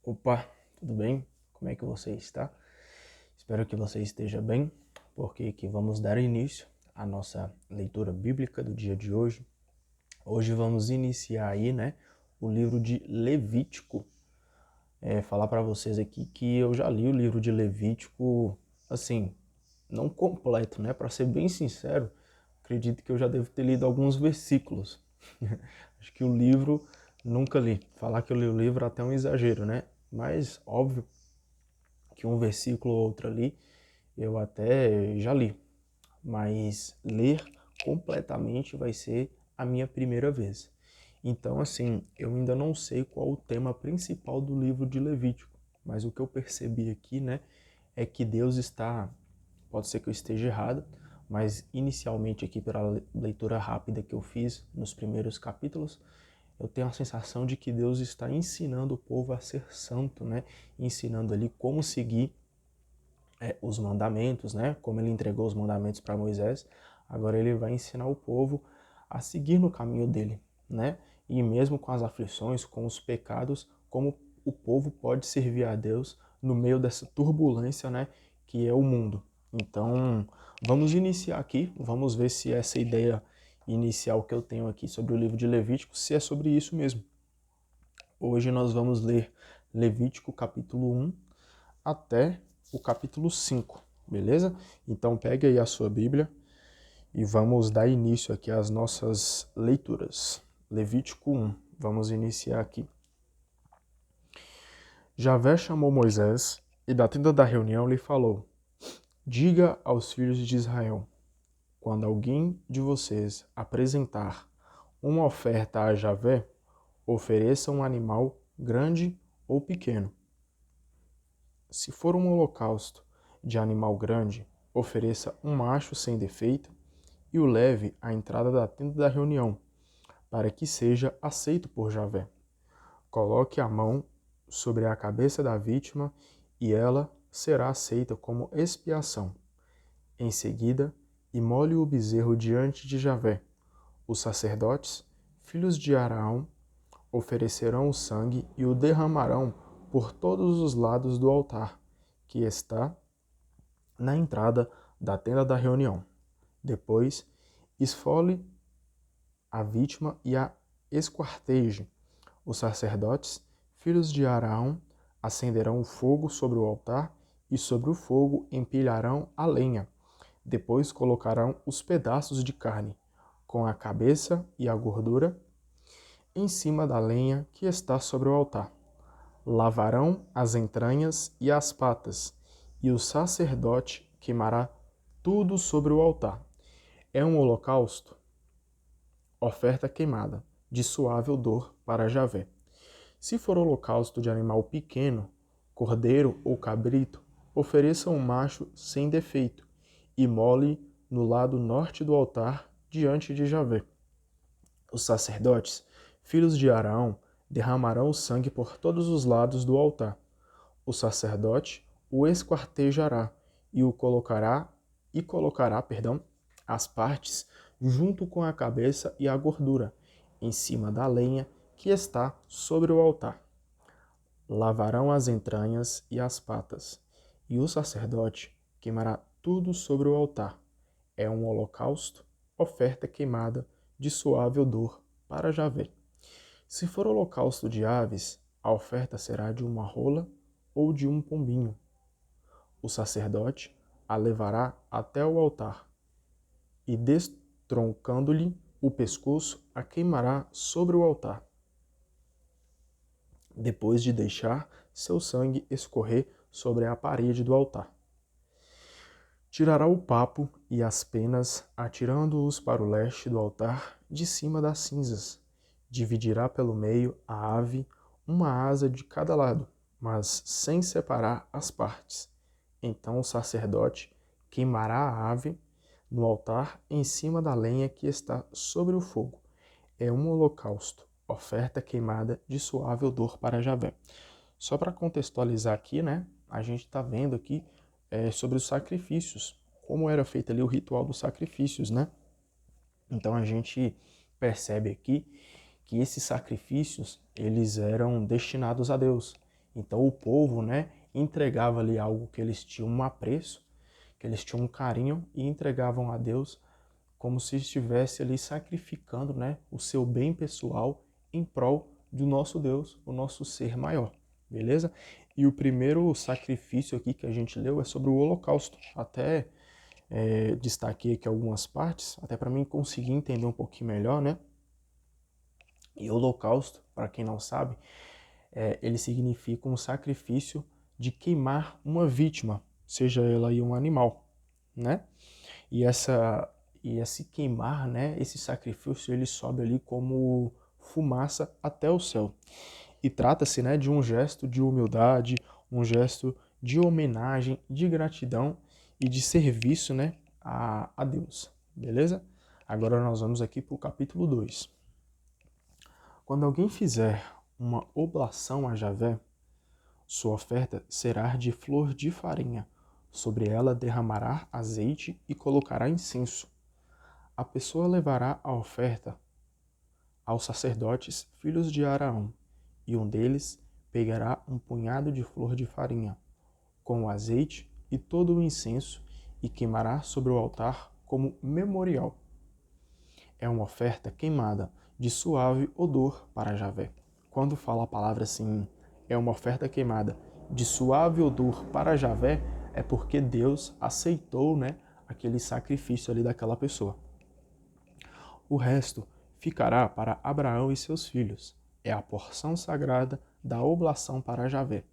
Opa, tudo bem? Como é que você está? Espero que você esteja bem, porque aqui vamos dar início à nossa leitura bíblica do dia de hoje. Hoje vamos iniciar aí, o livro de Levítico. Falar para vocês aqui que eu já li o livro de Levítico, assim, não completo, né? Para ser bem sincero, acredito que eu já devo ter lido alguns versículos. Acho que o livro nunca li. Falar que eu li o livro é até um exagero, né? Mas óbvio que um versículo ou outro ali eu até já li, mas ler completamente vai ser a minha primeira vez. Então, assim, eu ainda não sei qual o tema principal do livro de Levítico, mas o que eu percebi aqui, é que Deus está, pode ser que eu esteja errado, mas inicialmente aqui pela leitura rápida que eu fiz nos primeiros capítulos, eu tenho a sensação de que Deus está ensinando o povo a ser santo, ensinando ali como seguir os mandamentos, como ele entregou os mandamentos para Moisés, agora ele vai ensinar o povo a seguir no caminho dele, E mesmo com as aflições, com os pecados, como o povo pode servir a Deus no meio dessa turbulência, que é o mundo. Então, vamos iniciar aqui, vamos ver se essa ideia inicial que eu tenho aqui sobre o livro de Levítico, se é sobre isso mesmo. Hoje nós vamos ler Levítico capítulo 1 até o capítulo 5, beleza? Então pegue aí a sua Bíblia e vamos dar início aqui às nossas leituras. Levítico 1, vamos iniciar aqui. Javé chamou Moisés e da tenda da reunião lhe falou: Diga aos filhos de Israel, quando alguém de vocês apresentar uma oferta a Javé, ofereça um animal grande ou pequeno. Se for um holocausto de animal grande, ofereça um macho sem defeito e o leve à entrada da tenda da reunião, para que seja aceito por Javé. Coloque a mão sobre a cabeça da vítima e ela será aceita como expiação. Em seguida, imole o bezerro diante de Javé. Os sacerdotes, filhos de Araão, oferecerão o sangue e o derramarão por todos os lados do altar, que está na entrada da tenda da reunião. Depois, esfole a vítima e a esquarteje. Os sacerdotes, filhos de Araão, acenderão o fogo sobre o altar e sobre o fogo empilharão a lenha. Depois colocarão os pedaços de carne, com a cabeça e a gordura, em cima da lenha que está sobre o altar. Lavarão as entranhas e as patas, e o sacerdote queimará tudo sobre o altar. É um holocausto, oferta queimada, de suave odor para Javé. Se for holocausto de animal pequeno, cordeiro ou cabrito, ofereça um macho sem defeito, e mole no lado norte do altar, diante de Javé. Os sacerdotes, filhos de Araão, derramarão o sangue por todos os lados do altar. O sacerdote o esquartejará e colocará, as partes junto com a cabeça e a gordura, em cima da lenha que está sobre o altar. Lavarão as entranhas e as patas, e o sacerdote queimará tudo sobre o altar. É um holocausto, oferta queimada de suave odor para Javé. Se for holocausto de aves, a oferta será de uma rola ou de um pombinho. O sacerdote a levará até o altar e, destroncando-lhe o pescoço, a queimará sobre o altar, depois de deixar seu sangue escorrer sobre a parede do altar. Tirará o papo e as penas, atirando-os para o leste do altar, de cima das cinzas. Dividirá pelo meio a ave, uma asa de cada lado, mas sem separar as partes. Então o sacerdote queimará a ave no altar em cima da lenha que está sobre o fogo. É um holocausto, oferta queimada de suave odor para Javé. Só para contextualizar aqui, a gente está vendo aqui sobre os sacrifícios, como era feito ali o ritual dos sacrifícios, Então a gente percebe aqui que esses sacrifícios, eles eram destinados a Deus. Então o povo, né, entregava ali algo que eles tinham um apreço, que eles tinham um carinho e entregavam a Deus como se estivesse ali sacrificando, né, o seu bem pessoal em prol do nosso Deus, o nosso ser maior, beleza? E o primeiro sacrifício aqui que a gente leu é sobre o holocausto. Até destaquei aqui algumas partes, até para mim conseguir entender um pouquinho melhor, né? E holocausto, para quem não sabe, ele significa um sacrifício de queimar uma vítima, seja ela aí um animal, né? E esse queimar, né, esse sacrifício, ele sobe ali como fumaça até o céu. E trata-se, né, de um gesto de humildade, um gesto de homenagem, de gratidão e de serviço, né, a Deus. Beleza? Agora nós vamos aqui para o capítulo 2. Quando alguém fizer uma oblação a Javé, sua oferta será de flor de farinha. Sobre ela derramará azeite e colocará incenso. A pessoa levará a oferta aos sacerdotes, filhos de Araão, e um deles pegará um punhado de flor de farinha, com o azeite e todo o incenso, e queimará sobre o altar como memorial. É uma oferta queimada de suave odor para Javé. Quando fala a palavra assim, é uma oferta queimada de suave odor para Javé, é porque Deus aceitou, né, aquele sacrifício ali daquela pessoa. O resto ficará para Abraão e seus filhos. É a porção sagrada da oblação para Javé.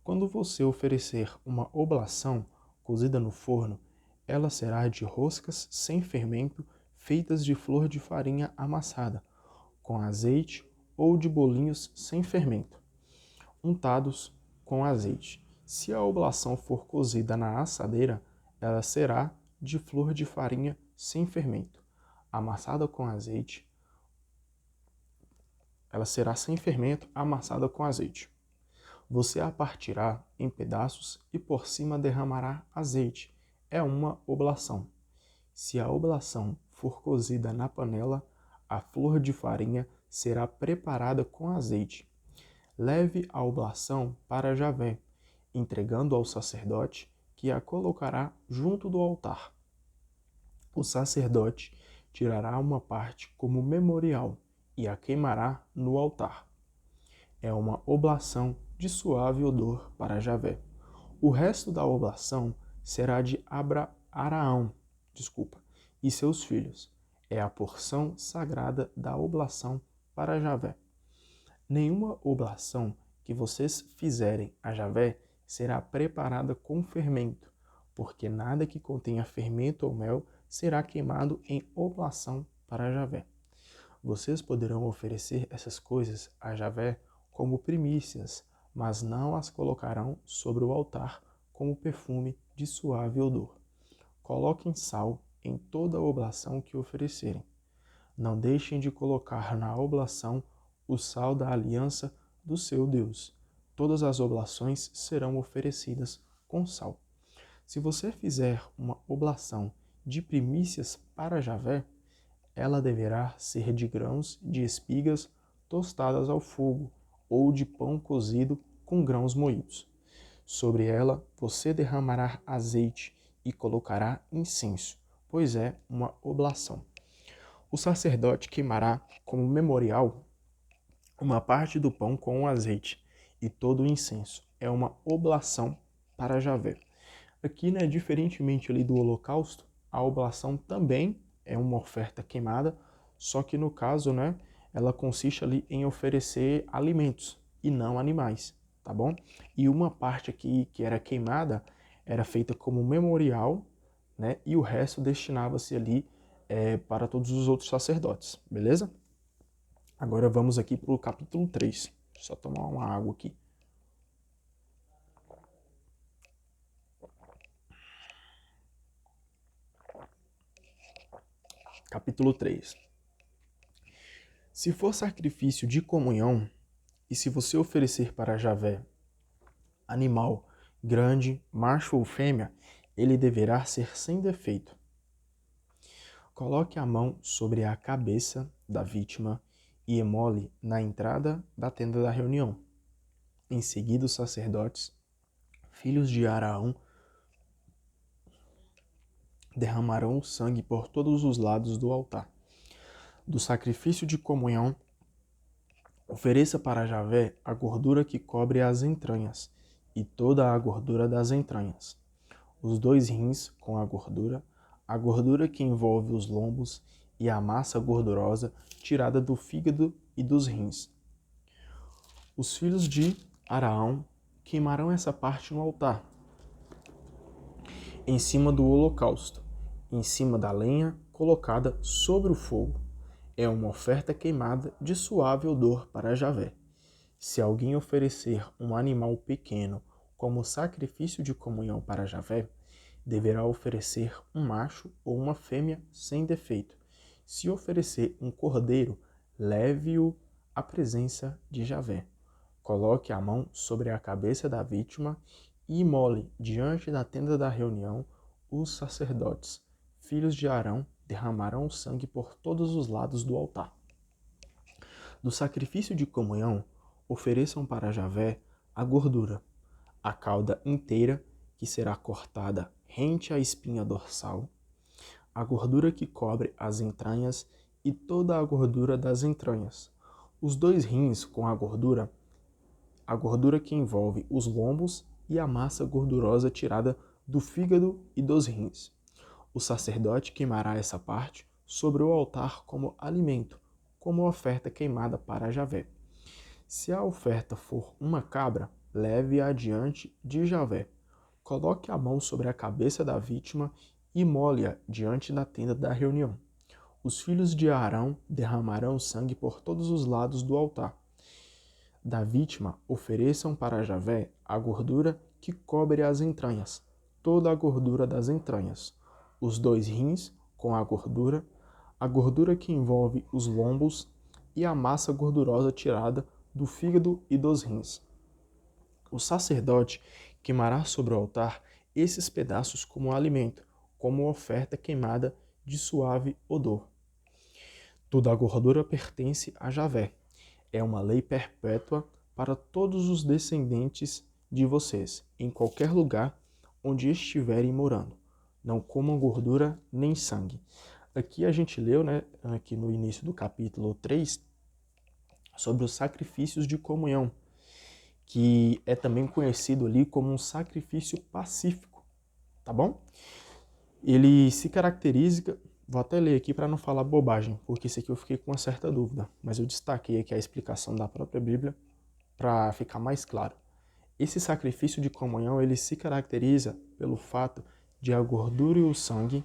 Quando você oferecer uma oblação cozida no forno, ela será de roscas sem fermento, feitas de flor de farinha amassada, com azeite, ou de bolinhos sem fermento, untados com azeite. Se a oblação for cozida na assadeira, ela será de flor de farinha sem fermento, amassada com azeite. Ela será sem fermento, amassada com azeite. Você a partirá em pedaços e por cima derramará azeite. É uma oblação. Se a oblação for cozida na panela, a flor de farinha será preparada com azeite. Leve a oblação para Javé, entregando ao sacerdote, que a colocará junto do altar. O sacerdote tirará uma parte como memorial e a queimará no altar. É uma oblação de suave odor para Javé. O resto da oblação será de Araão, e seus filhos. É a porção sagrada da oblação para Javé. Nenhuma oblação que vocês fizerem a Javé será preparada com fermento, porque nada que contenha fermento ou mel será queimado em oblação para Javé. Vocês poderão oferecer essas coisas a Javé como primícias, mas não as colocarão sobre o altar como perfume de suave odor. Coloquem sal em toda a oblação que oferecerem. Não deixem de colocar na oblação o sal da aliança do seu Deus. Todas as oblações serão oferecidas com sal. Se você fizer uma oblação de primícias para Javé, ela deverá ser de grãos de espigas tostadas ao fogo ou de pão cozido com grãos moídos. Sobre ela você derramará azeite e colocará incenso, pois é uma oblação. O sacerdote queimará como memorial uma parte do pão com o azeite e todo o incenso. É uma oblação para Javé. Aqui, né, diferentemente ali do holocausto, a oblação também é uma oferta queimada, só que no caso, né, ela consiste ali em oferecer alimentos e não animais, tá bom? E uma parte aqui que era queimada era feita como memorial, né, e o resto destinava-se ali para todos os outros sacerdotes, beleza? Agora vamos aqui para o capítulo 3. Deixa eu só tomar uma água aqui. Capítulo 3. Se for sacrifício de comunhão, e se você oferecer para Javé animal grande, macho ou fêmea, ele deverá ser sem defeito. Coloque a mão sobre a cabeça da vítima e emole na entrada da tenda da reunião. Em seguida, os sacerdotes, filhos de Araão, derramarão o sangue por todos os lados do altar. Do sacrifício de comunhão, ofereça para Javé a gordura que cobre as entranhas e toda a gordura das entranhas, os 2 rins com a gordura que envolve os lombos e a massa gordurosa tirada do fígado e dos rins. Os filhos de Araão queimarão essa parte no altar, em cima do holocausto, em cima da lenha colocada sobre o fogo. É uma oferta queimada de suave odor para Javé. Se alguém oferecer um animal pequeno como sacrifício de comunhão para Javé, deverá oferecer um macho ou uma fêmea sem defeito. Se oferecer um cordeiro, leve-o à presença de Javé. Coloque a mão sobre a cabeça da vítima e imole diante da tenda da reunião. Os sacerdotes, filhos de Arão, derramarão o sangue por todos os lados do altar. Do sacrifício de comunhão, ofereçam para Javé a gordura, a cauda inteira, que será cortada rente à espinha dorsal, a gordura que cobre as entranhas e toda a gordura das entranhas, os 2 rins com a gordura que envolve os lombos e a massa gordurosa tirada do fígado e dos rins. O sacerdote queimará essa parte sobre o altar como alimento, como oferta queimada para Javé. Se a oferta for uma cabra, leve-a diante de Javé. Coloque a mão sobre a cabeça da vítima e molhe-a diante da tenda da reunião. Os filhos de Arão derramarão sangue por todos os lados do altar. Da vítima, ofereçam para Javé a gordura que cobre as entranhas, toda a gordura das entranhas, os 2 rins com a gordura que envolve os lombos e a massa gordurosa tirada do fígado e dos rins. O sacerdote queimará sobre o altar esses pedaços como alimento, como oferta queimada de suave odor. Toda a gordura pertence a Javé. É uma lei perpétua para todos os descendentes de vocês, em qualquer lugar onde estiverem morando. Não comam gordura nem sangue. Aqui a gente leu, aqui no início do capítulo 3, sobre os sacrifícios de comunhão, que é também conhecido ali como um sacrifício pacífico, tá bom? Ele se caracteriza, vou até ler aqui para não falar bobagem, porque isso aqui eu fiquei com uma certa dúvida, mas eu destaquei aqui a explicação da própria Bíblia para ficar mais claro. Esse sacrifício de comunhão, ele se caracteriza pelo fato de a gordura e o sangue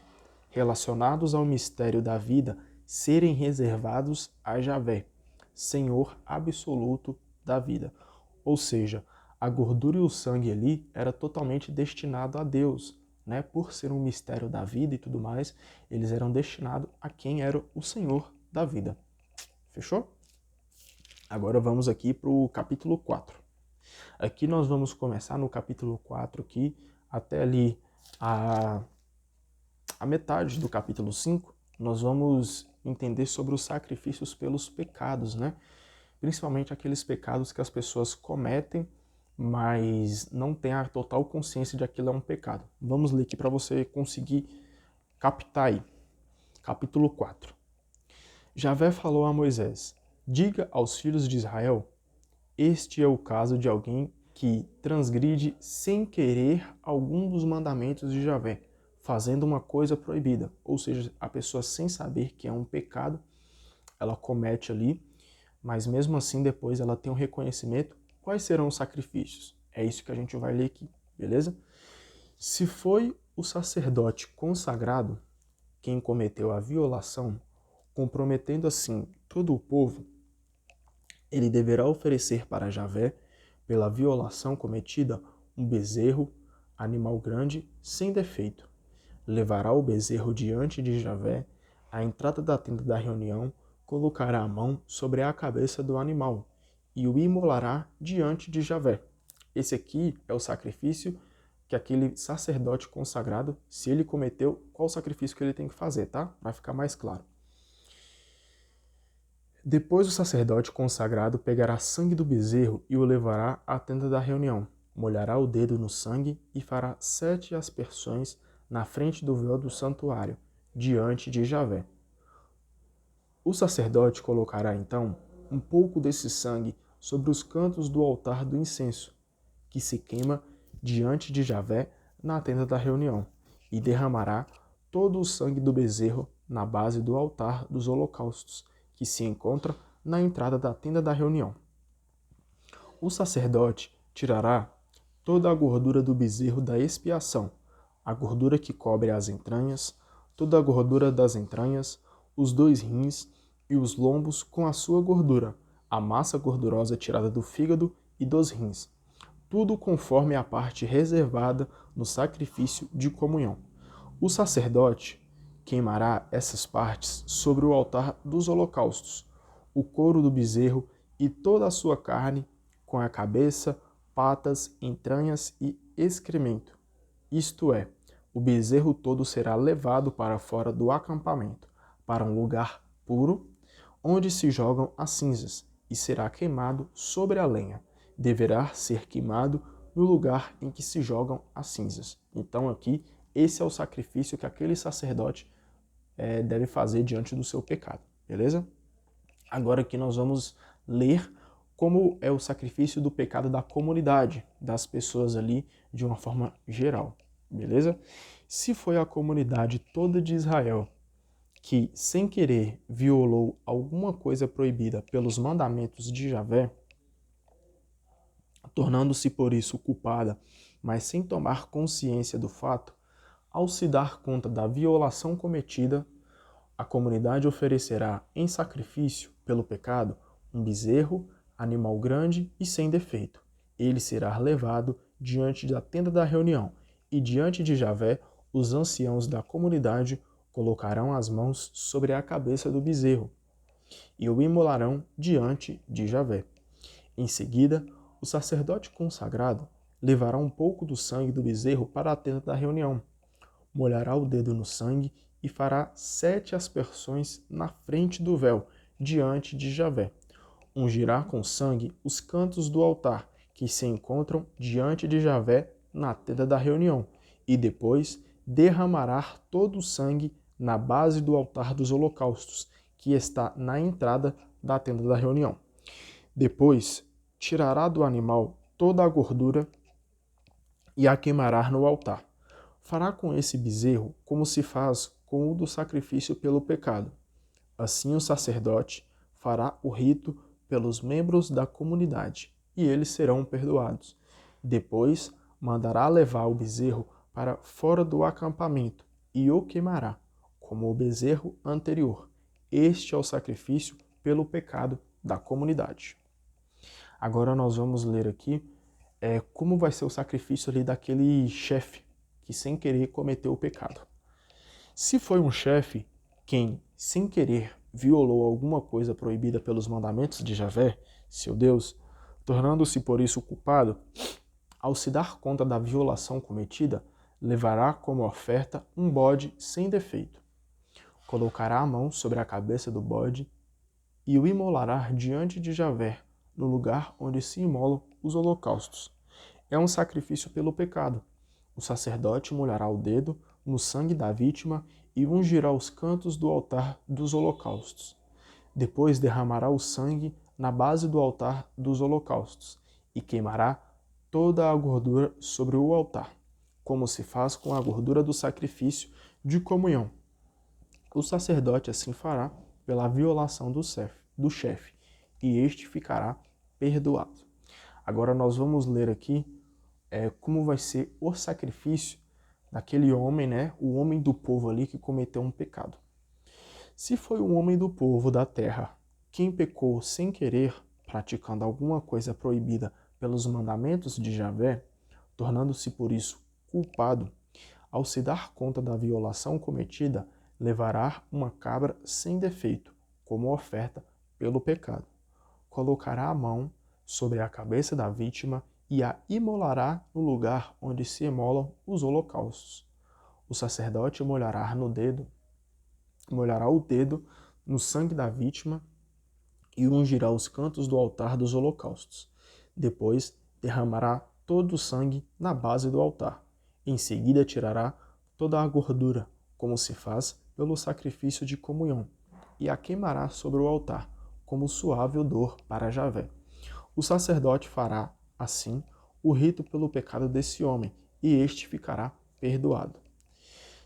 relacionados ao mistério da vida serem reservados a Javé, Senhor absoluto da vida. Ou seja, a gordura e o sangue ali era totalmente destinado a Deus, por ser um mistério da vida e tudo mais, eles eram destinados a quem era o Senhor da vida. Fechou? Agora vamos aqui para o capítulo 4. Aqui nós vamos começar no capítulo 4 aqui, até ali a metade do capítulo 5, nós vamos entender sobre os sacrifícios pelos pecados, Principalmente aqueles pecados que as pessoas cometem, mas não têm a total consciência de que aquilo é um pecado. Vamos ler aqui para você conseguir captar aí. Capítulo 4. Javé falou a Moisés: diga aos filhos de Israel, este é o caso de alguém que transgride sem querer algum dos mandamentos de Javé, fazendo uma coisa proibida. Ou seja, a pessoa sem saber que é um pecado, ela comete ali, mas mesmo assim depois ela tem um reconhecimento. Quais serão os sacrifícios? É isso que a gente vai ler aqui, beleza? Se foi o sacerdote consagrado quem cometeu a violação, comprometendo assim todo o povo, ele deverá oferecer para Javé, pela violação cometida, um bezerro, animal grande, sem defeito. Levará o bezerro diante de Javé, à entrada da tenda da reunião, colocará a mão sobre a cabeça do animal e o imolará diante de Javé. Esse aqui é o sacrifício que aquele sacerdote consagrado, se ele cometeu, qual o sacrifício que ele tem que fazer, tá? Vai ficar mais claro. Depois o sacerdote consagrado pegará sangue do bezerro e o levará à tenda da reunião. Molhará o dedo no sangue e fará 7 aspersões na frente do véu do santuário, diante de Javé. O sacerdote colocará então um pouco desse sangue sobre os cantos do altar do incenso, que se queima diante de Javé na tenda da reunião, e derramará todo o sangue do bezerro na base do altar dos holocaustos, que se encontra na entrada da tenda da reunião. O sacerdote tirará toda a gordura do bezerro da expiação, a gordura que cobre as entranhas, toda a gordura das entranhas, os 2 rins e os lombos com a sua gordura, a massa gordurosa tirada do fígado e dos rins, tudo conforme a parte reservada no sacrifício de comunhão. O sacerdote queimará essas partes sobre o altar dos holocaustos, o couro do bezerro e toda a sua carne, com a cabeça, patas, entranhas e excremento. Isto é, o bezerro todo será levado para fora do acampamento, para um lugar puro, onde se jogam as cinzas, e será queimado sobre a lenha. Deverá ser queimado no lugar em que se jogam as cinzas. Então aqui, esse é o sacrifício que aquele sacerdote deve fazer diante do seu pecado, beleza? Agora aqui nós vamos ler como é o sacrifício do pecado da comunidade, das pessoas ali de uma forma geral, beleza? Se foi a comunidade toda de Israel que, sem querer, violou alguma coisa proibida pelos mandamentos de Javé, tornando-se por isso culpada, mas sem tomar consciência do fato, ao se dar conta da violação cometida, a comunidade oferecerá em sacrifício pelo pecado um bezerro, animal grande e sem defeito. Ele será levado diante da tenda da reunião, e diante de Javé, os anciãos da comunidade colocarão as mãos sobre a cabeça do bezerro e o imolarão diante de Javé. Em seguida, o sacerdote consagrado levará um pouco do sangue do bezerro para a tenda da reunião, molhará o dedo no sangue e fará 7 aspersões na frente do véu, diante de Javé. Ungirá com sangue os cantos do altar, que se encontram diante de Javé na tenda da reunião, e depois derramará todo o sangue na base do altar dos holocaustos, que está na entrada da tenda da reunião. Depois, tirará do animal toda a gordura e a queimará no altar. Fará com esse bezerro como se faz com o do sacrifício pelo pecado. Assim o sacerdote fará o rito pelos membros da comunidade, e eles serão perdoados. Depois mandará levar o bezerro para fora do acampamento e o queimará, como o bezerro anterior. Este é o sacrifício pelo pecado da comunidade. Agora nós vamos ler aqui como vai ser o sacrifício ali daquele chefe que sem querer cometeu o pecado. Se foi um chefe quem, sem querer, violou alguma coisa proibida pelos mandamentos de Javé, seu Deus, tornando-se por isso culpado, ao se dar conta da violação cometida, levará como oferta um bode sem defeito. Colocará a mão sobre a cabeça do bode e o imolará diante de Javé, no lugar onde se imolam os holocaustos. É um sacrifício pelo pecado. O sacerdote molhará o dedo no sangue da vítima e ungirá os cantos do altar dos holocaustos. Depois derramará o sangue na base do altar dos holocaustos e queimará toda a gordura sobre o altar, como se faz com a gordura do sacrifício de comunhão. O sacerdote assim fará pela violação do chefe, e este ficará perdoado. Agora nós vamos ler aqui como vai ser o sacrifício daquele homem, né, o homem do povo ali que cometeu um pecado. Se foi um homem do povo da terra quem pecou sem querer, praticando alguma coisa proibida pelos mandamentos de Javé, tornando-se por isso culpado, ao se dar conta da violação cometida, levará uma cabra sem defeito, como oferta pelo pecado. Colocará a mão sobre a cabeça da vítima e a imolará no lugar onde se imolam os holocaustos. O sacerdote molhará o dedo no sangue da vítima e ungirá os cantos do altar dos holocaustos. Depois derramará todo o sangue na base do altar. Em seguida tirará toda a gordura, como se faz pelo sacrifício de comunhão, e a queimará sobre o altar, como suave odor para Javé. O sacerdote fará, assim, o rito pelo pecado desse homem, e este ficará perdoado.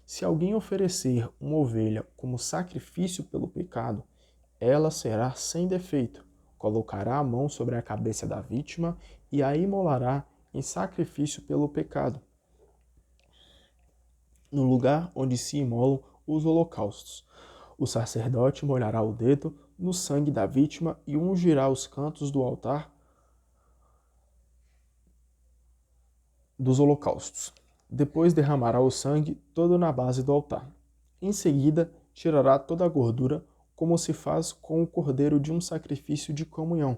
Se alguém oferecer uma ovelha como sacrifício pelo pecado, ela será sem defeito. Colocará a mão sobre a cabeça da vítima e a imolará em sacrifício pelo pecado, no lugar onde se imolam os holocaustos. O sacerdote molhará o dedo no sangue da vítima e ungirá os cantos do altar dos holocaustos. Depois derramará o sangue todo na base do altar. Em seguida, tirará toda a gordura, como se faz com o cordeiro de um sacrifício de comunhão,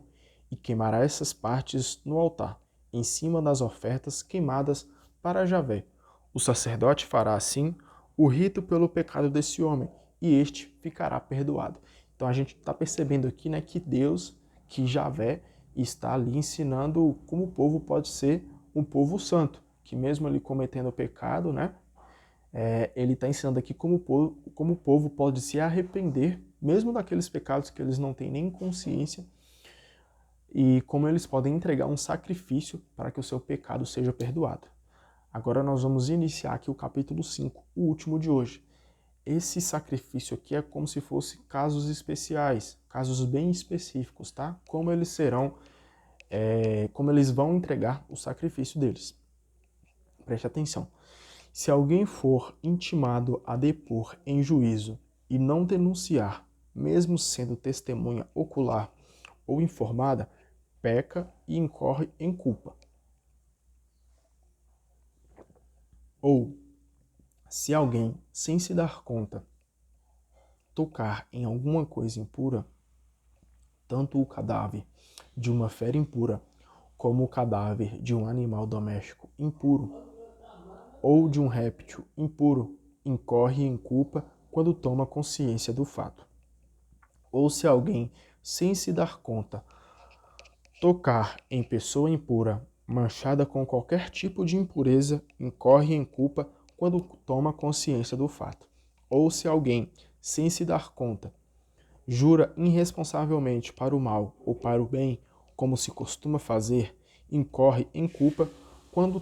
e queimará essas partes no altar, em cima das ofertas queimadas para Javé. O sacerdote fará assim o rito pelo pecado desse homem, e este ficará perdoado. Então a gente está percebendo aqui, né, que Deus, que Javé, está ali ensinando como o povo pode ser um povo santo, que mesmo ele cometendo pecado, né, ele está ensinando aqui como o povo pode se arrepender, mesmo daqueles pecados que eles não têm nem consciência, e como eles podem entregar um sacrifício para que o seu pecado seja perdoado. Agora nós vamos iniciar aqui o capítulo 5, o último de hoje. Esse sacrifício aqui é como se fosse casos especiais, casos bem específicos, tá? Como eles serão, como eles vão entregar o sacrifício deles. Preste atenção. Se alguém for intimado a depor em juízo e não denunciar, mesmo sendo testemunha ocular ou informada, peca e incorre em culpa. Ou, se alguém, sem se dar conta, tocar em alguma coisa impura, tanto o cadáver de uma fera impura, como o cadáver de um animal doméstico impuro, ou de um réptil impuro, incorre em culpa quando toma consciência do fato. Ou se alguém, sem se dar conta, tocar em pessoa impura, manchada com qualquer tipo de impureza, incorre em culpa quando toma consciência do fato. Ou se alguém, sem se dar conta, jura irresponsavelmente para o mal ou para o bem, como se costuma fazer, incorre em culpa quando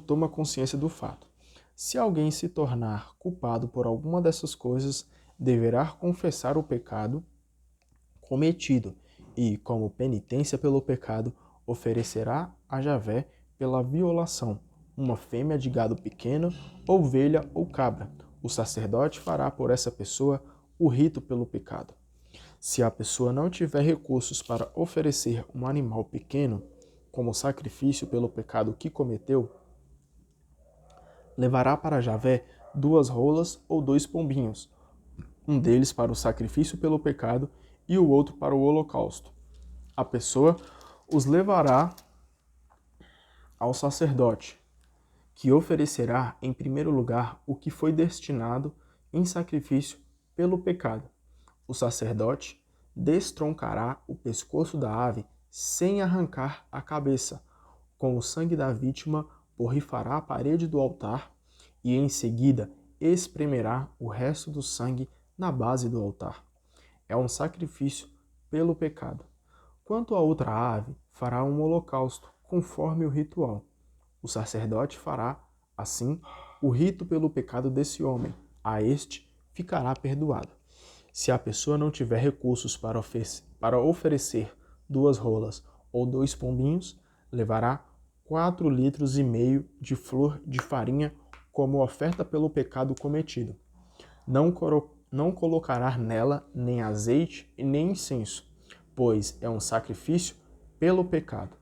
toma consciência do fato. Se alguém se tornar culpado por alguma dessas coisas, deverá confessar o pecado cometido e, como penitência pelo pecado, oferecerá a Javé pela violação uma fêmea de gado pequeno, ovelha ou cabra. O sacerdote fará por essa pessoa o rito pelo pecado. Se a pessoa não tiver recursos para oferecer um animal pequeno como sacrifício pelo pecado que cometeu, levará para Javé 2 rolas ou 2 pombinhos, um deles para o sacrifício pelo pecado e o outro para o holocausto. A pessoa os levará ao sacerdote, que oferecerá em primeiro lugar o que foi destinado em sacrifício pelo pecado. O sacerdote destroncará o pescoço da ave sem arrancar a cabeça. Com o sangue da vítima, borrifará a parede do altar e, em seguida, espremerá o resto do sangue na base do altar. É um sacrifício pelo pecado. Quanto à outra ave, fará um holocausto, conforme o ritual. O sacerdote fará, assim, o rito pelo pecado desse homem. A este ficará perdoado. Se a pessoa não tiver recursos para oferecer 2 rolas ou 2 pombinhos, levará 4,5 litros de flor de farinha como oferta pelo pecado cometido. Não colocará nela nem azeite e nem incenso, pois é um sacrifício pelo pecado.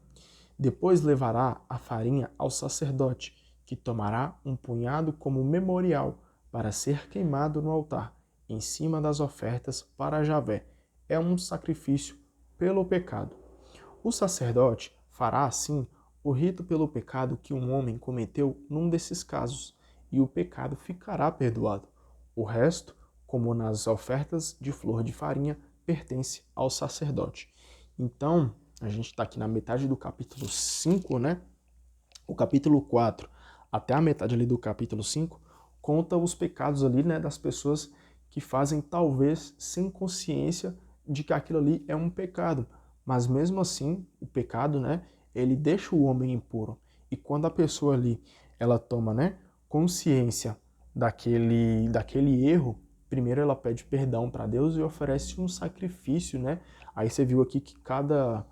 Depois levará a farinha ao sacerdote, que tomará um punhado como memorial para ser queimado no altar, em cima das ofertas para Javé. É um sacrifício pelo pecado. O sacerdote fará assim o rito pelo pecado que um homem cometeu num desses casos, e o pecado ficará perdoado. O resto, como nas ofertas de flor de farinha, pertence ao sacerdote. Então, a gente está aqui na metade do capítulo 5, né? O capítulo 4 até a metade ali do capítulo 5 conta os pecados ali, né, das pessoas que fazem talvez sem consciência de que aquilo ali é um pecado. Mas mesmo assim, o pecado, né, ele deixa o homem impuro. E quando a pessoa ali, ela toma, né, consciência daquele erro, primeiro ela pede perdão para Deus e oferece um sacrifício, né? Aí você viu aqui que cada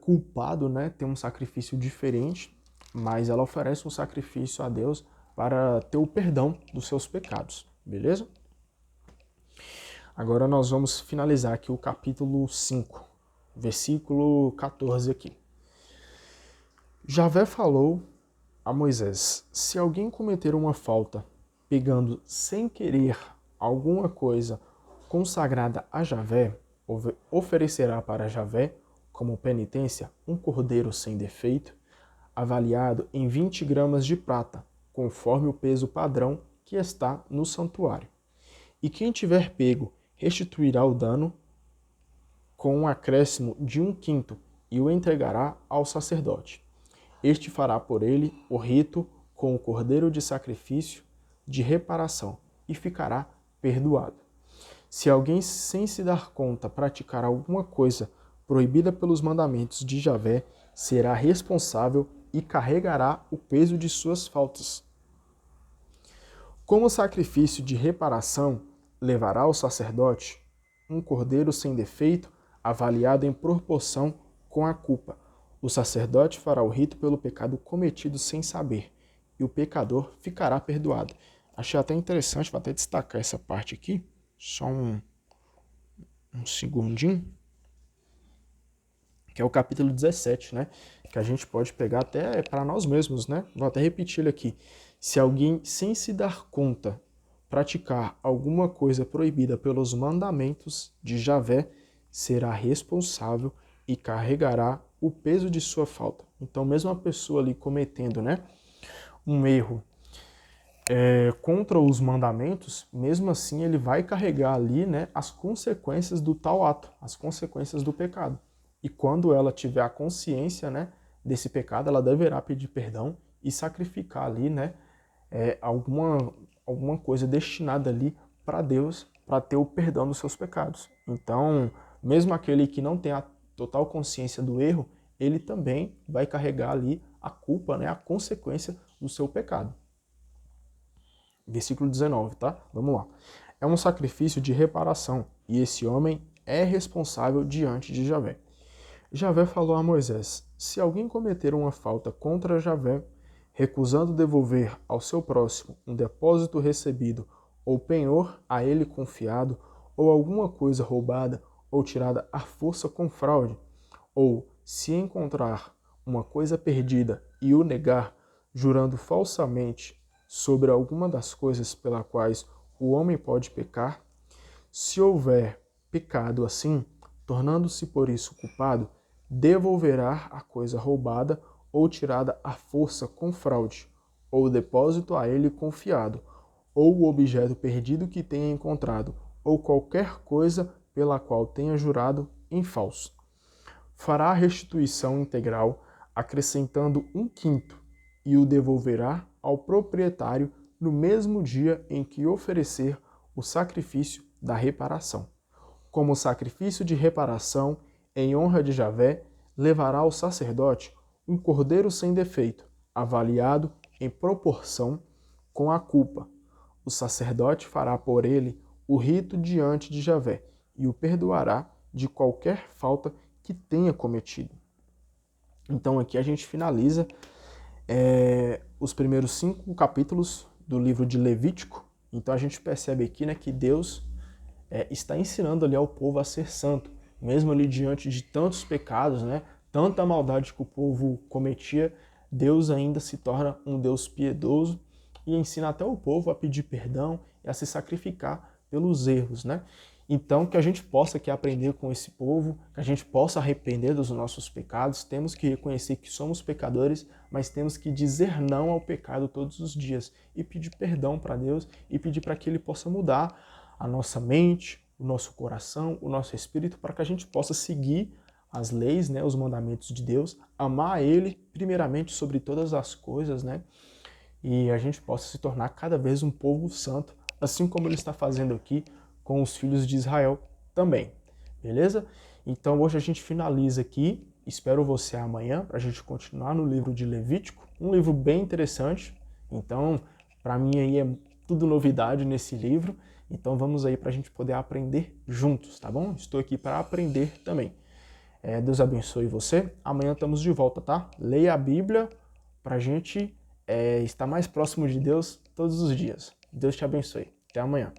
culpado, né, tem um sacrifício diferente, mas ela oferece um sacrifício a Deus para ter o perdão dos seus pecados, beleza? Agora nós vamos finalizar aqui o capítulo 5, versículo 14 aqui. Javé falou a Moisés: se alguém cometer uma falta, pegando sem querer alguma coisa consagrada a Javé, oferecerá para Javé, como penitência, um cordeiro sem defeito, avaliado em 20 gramas de prata, conforme o peso padrão que está no santuário. E quem tiver pego, restituirá o dano com um acréscimo de 1/5 e o entregará ao sacerdote. Este fará por ele o rito com o cordeiro de sacrifício de reparação e ficará perdoado. Se alguém, sem se dar conta, praticar alguma coisa proibida pelos mandamentos de Javé, será responsável e carregará o peso de suas faltas. Como sacrifício de reparação, levará ao sacerdote um cordeiro sem defeito, avaliado em proporção com a culpa. O sacerdote fará o rito pelo pecado cometido sem saber, e o pecador ficará perdoado. Achei até interessante, vou até destacar essa parte aqui, só um segundinho, que é o capítulo 17, né? Que a gente pode pegar até para nós mesmos, né? Vou até repetir ele aqui. Se alguém, sem se dar conta, praticar alguma coisa proibida pelos mandamentos de Javé, será responsável e carregará o peso de sua falta. Então, mesmo a pessoa ali cometendo, né, um erro contra os mandamentos, mesmo assim ele vai carregar ali, né, as consequências do tal ato, as consequências do pecado. E quando ela tiver a consciência, né, desse pecado, ela deverá pedir perdão e sacrificar ali, né, alguma coisa destinada ali para Deus, para ter o perdão dos seus pecados. Então, mesmo aquele que não tem a total consciência do erro, ele também vai carregar ali a culpa, né, a consequência do seu pecado. Versículo 19, tá? Vamos lá. É um sacrifício de reparação, e esse homem é responsável diante de Javé. Javé falou a Moisés: se alguém cometer uma falta contra Javé, recusando devolver ao seu próximo um depósito recebido ou penhor a ele confiado, ou alguma coisa roubada ou tirada à força com fraude, ou se encontrar uma coisa perdida e o negar, jurando falsamente sobre alguma das coisas pela quais o homem pode pecar, se houver pecado assim, tornando-se por isso culpado, devolverá a coisa roubada ou tirada à força com fraude, ou o depósito a ele confiado, ou o objeto perdido que tenha encontrado, ou qualquer coisa pela qual tenha jurado em falso. Fará a restituição integral, acrescentando 1/5, e o devolverá ao proprietário no mesmo dia em que oferecer o sacrifício da reparação. Como sacrifício de reparação, em honra de Javé, levará ao sacerdote um cordeiro sem defeito, avaliado em proporção com a culpa. O sacerdote fará por ele o rito diante de Javé e o perdoará de qualquer falta que tenha cometido. Então aqui a gente finaliza os primeiros 5 capítulos do livro de Levítico. Então a gente percebe aqui, né, que Deus está ensinando ali ao povo a ser santo, mesmo ali diante de tantos pecados, né, tanta maldade que o povo cometia, Deus ainda se torna um Deus piedoso e ensina até o povo a pedir perdão e a se sacrificar pelos erros, né? Então, que a gente possa aqui aprender com esse povo, que a gente possa arrepender dos nossos pecados, temos que reconhecer que somos pecadores, mas temos que dizer não ao pecado todos os dias e pedir perdão para Deus e pedir para que Ele possa mudar a nossa mente, o nosso coração, o nosso espírito, para que a gente possa seguir as leis, né, os mandamentos de Deus, amar Ele primeiramente sobre todas as coisas, né, e a gente possa se tornar cada vez um povo santo, assim como Ele está fazendo aqui com os filhos de Israel também, beleza? Então hoje a gente finaliza aqui, espero você amanhã para a gente continuar no livro de Levítico, um livro bem interessante, então para mim aí é tudo novidade nesse livro, então vamos aí para a gente poder aprender juntos, tá bom? Estou aqui para aprender também. Deus abençoe você, amanhã estamos de volta, tá? Leia a Bíblia para a gente estar mais próximo de Deus todos os dias. Deus te abençoe, até amanhã.